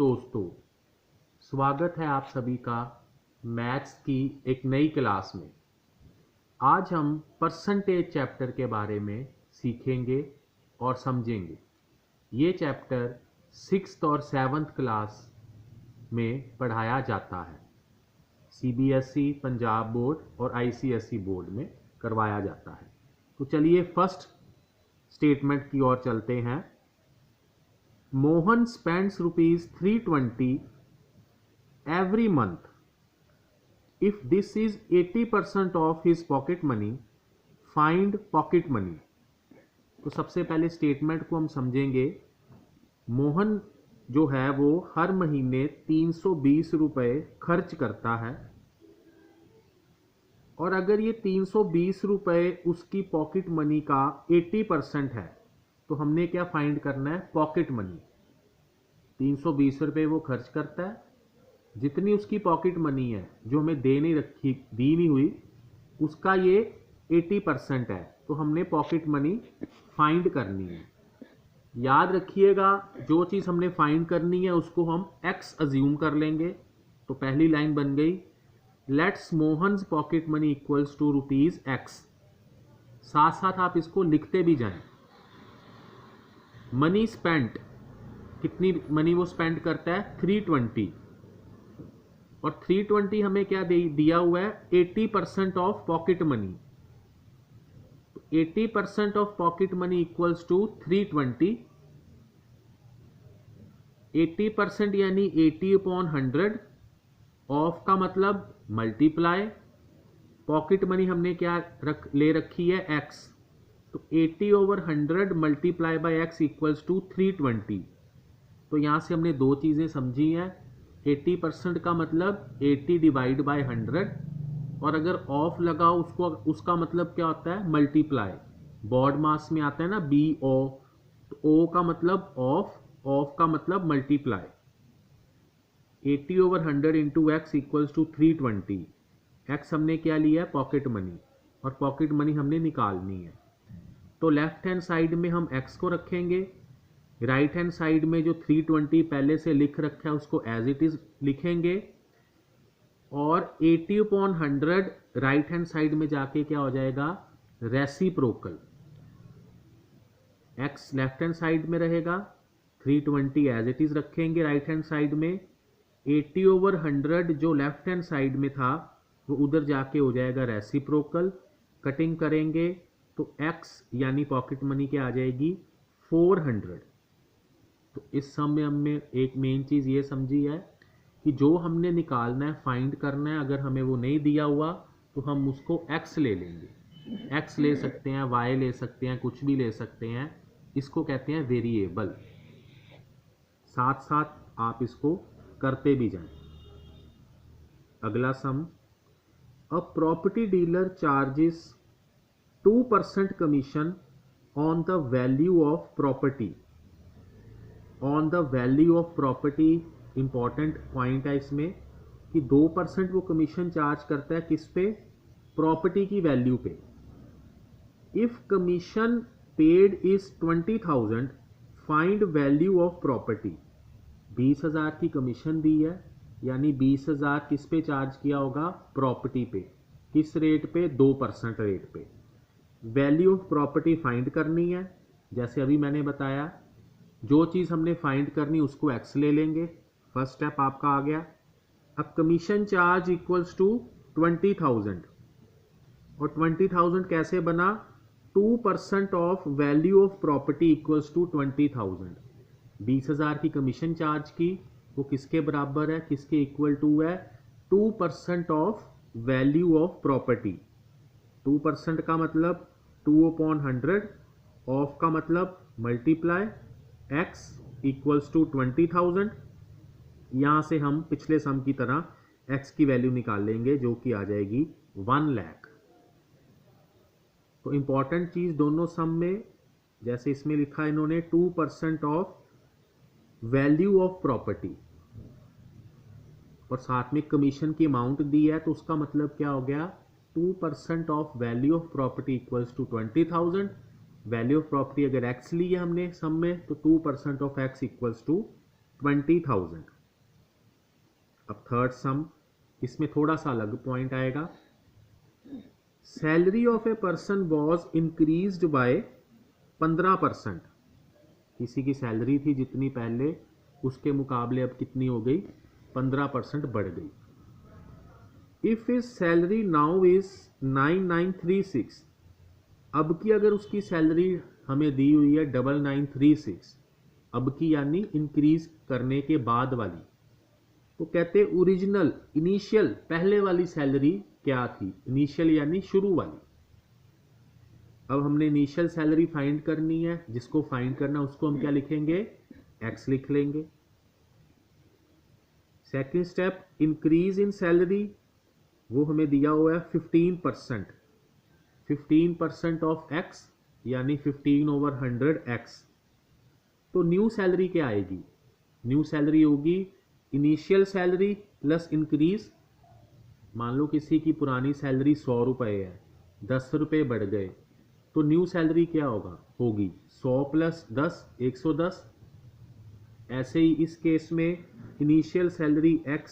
दोस्तों, स्वागत है आप सभी का मैथ्स की एक नई क्लास में। आज हम परसेंटेज चैप्टर के बारे में सीखेंगे और समझेंगे। ये चैप्टर 6th और 7th क्लास में पढ़ाया जाता है। CBSE, पंजाब बोर्ड और ICSE बोर्ड में करवाया जाता है। तो चलिए फर्स्ट स्टेटमेंट की ओर चलते हैं। Mohan spends ₹320 every month. If this is 80% of his pocket money, find pocket money. तो सबसे पहले स्टेटमेंट को हम समझेंगे। मोहन जो है वो हर महीने 320 रुपये खर्च करता है और अगर ये 320 रुपये उसकी पॉकेट मनी का 80% है तो हमने क्या फाइंड करना है? Pocket money. 320 रुपये वो खर्च करता है, जितनी उसकी पॉकेट मनी है जो हमें दी नहीं हुई उसका ये 80% है, तो हमने पॉकेट मनी फाइंड करनी है। याद रखिएगा, जो चीज़ हमने फाइंड करनी है उसको हम x अज्यूम कर लेंगे। तो पहली लाइन बन गई, let's Mohan's pocket money equals to ₹X। साथ साथ आप इसको लिखते भी जाएं। मनी स्पेंट, कितनी मनी वो स्पेंड करता है? 320। और 320 हमें क्या दिया हुआ है? 80% of pocket money. 80% of pocket money equals to 320। 80% यानी 80/100। ऑफ का मतलब मल्टीप्लाई। पॉकेट मनी हमने क्या ले रखी है? x। तो 80/100 multiply by x equals to 320। तो यहां से हमने दो चीजें समझी हैं। 80% का मतलब 80 डिवाइड बाय 100, और अगर ऑफ लगाओ उसका मतलब क्या होता है? मल्टीप्लाई। बॉड मास में आता है ना BO, तो O का मतलब ऑफ का मतलब multiply. 80/100 into x equals to 320। x हमने क्या लिया है? पॉकेट मनी, और पॉकेट मनी हमने निकालनी है। तो लेफ्ट हैंड साइड में हम x को रखेंगे, राइट हैंड साइड में जो 320 पहले से लिख रखा है उसको एज इट इज लिखेंगे, और 80/100 राइट हैंड साइड में जाके क्या हो जाएगा? Reciprocal. x left hand side में रहेगा, 320 एज इट इज रखेंगे राइट हैंड साइड में। 80/100 जो लेफ्ट हैंड साइड में था वो उधर जाके हो जाएगा रेसिप्रोकल। कटिंग करेंगे तो x यानी पॉकेट मनी क्या आ जाएगी? 400। तो इस सम में हमने एक मेन चीज़ ये समझी है कि जो हमने निकालना है, फाइंड करना है, अगर हमें वो नहीं दिया हुआ तो हम उसको x ले लेंगे। x ले सकते हैं, y ले सकते हैं, कुछ भी ले सकते हैं। इसको कहते हैं वेरिएबल। साथ साथ आप इसको करते भी जाएं। अगला sum, a property dealer charges 2% commission on the value of property. On the value of property important point है इसमें कि 2% वो कमीशन चार्ज करता है किस पे? प्रॉपर्टी की वैल्यू पे। If commission paid is 20,000, find value of property. 20,000 की कमीशन दी है, यानी 20,000 किस पे चार्ज किया होगा? प्रॉपर्टी पे। किस रेट पे? 2% रेट पे। वैल्यू ऑफ प्रॉपर्टी फाइंड करनी है। जैसे अभी मैंने बताया, जो चीज़ हमने फाइंड करनी उसको x ले लेंगे। फर्स्ट स्टेप आपका आ गया। अब कमीशन चार्ज इक्वल्स टू 20,000, और 20,000 कैसे बना? 2% of value of property equals to 20,000। 20,000 की कमीशन चार्ज की, वो किसके बराबर है? किसके इक्वल टू है? 2% ऑफ वैल्यू ऑफ प्रॉपर्टी। 2% का मतलब 2/100, ऑफ का मतलब मल्टीप्लाई, x इक्वल्स टू 20,000। यहां से हम पिछले सम की तरह x की वैल्यू निकाल लेंगे जो कि आ जाएगी 1 लाख। तो इंपॉर्टेंट चीज दोनों सम में, जैसे इसमें लिखा है इन्होंने 2% ऑफ वैल्यू ऑफ प्रॉपर्टी, और साथ में कमीशन की अमाउंट दी है, तो उसका मतलब क्या हो गया? 2% of value of property equals to 20,000। Value of property अगर x ली है हमने सम में, तो 2% ऑफ x इक्वल्स टू 20,000। अब थर्ड सम, इसमें थोड़ा सा अलग पॉइंट आएगा। Salary of a person was increased by 15%। किसी की सैलरी थी जितनी पहले, उसके मुकाबले अब कितनी हो गई, 15% बढ़ गई। If is salary now is 9936, अब की अगर उसकी सैलरी हमें दी हुई है 9936, अब की यानी इंक्रीज करने के बाद वाली, तो कहते ओरिजिनल इनिशियल पहले वाली सैलरी क्या थी, इनिशियल यानी शुरू वाली। अब हमने इनिशियल सैलरी फाइंड करनी है, जिसको फाइंड करना उसको हम क्या लिखेंगे, एक्स लिख लेंगे। Second step, increase in salary, वो हमें दिया हुआ है 15%, 15% ऑफ एक्स यानी 15/100x। तो न्यू सैलरी क्या आएगी, न्यू सैलरी होगी इनिशियल सैलरी प्लस इंक्रीज। मान लो किसी की पुरानी सैलरी 100 रुपये है, 10 रुपये बढ़ गए, तो न्यू सैलरी क्या होगी 100 + 10 110। ऐसे ही इस केस में इनिशियल सैलरी x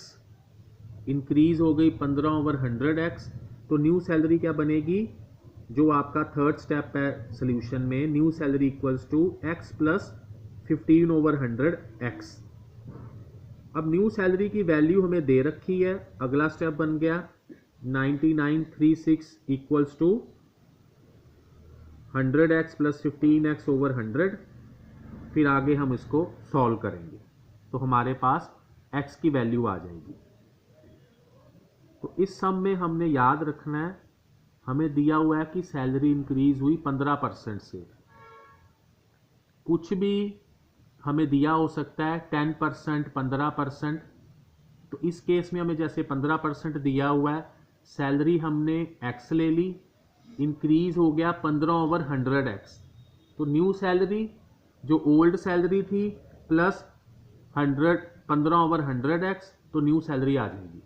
इंक्रीज हो गई 15/100x, तो न्यू सैलरी क्या बनेगी, जो आपका थर्ड स्टेप है सोल्यूशन में, new salary equals to x + 15/100x। अब न्यू सैलरी की वैल्यू हमें दे रखी है, अगला स्टेप बन गया 9936 इक्वल्स टू 100x + 15x/100। फिर आगे हम इसको सॉल्व करेंगे तो हमारे पास x की वैल्यू आ जाएगी। तो इस सम में हमने याद रखना है, हमें दिया हुआ है कि सैलरी इंक्रीज हुई 15% से, कुछ भी हमें दिया हो सकता है 10%, 15%। तो इस केस में हमें जैसे 15% दिया हुआ है, सैलरी हमने x ले ली, इंक्रीज हो गया 15/100x, तो न्यू सैलरी जो ओल्ड सैलरी थी प्लस 15/100x, तो न्यू सैलरी आ जाएगी।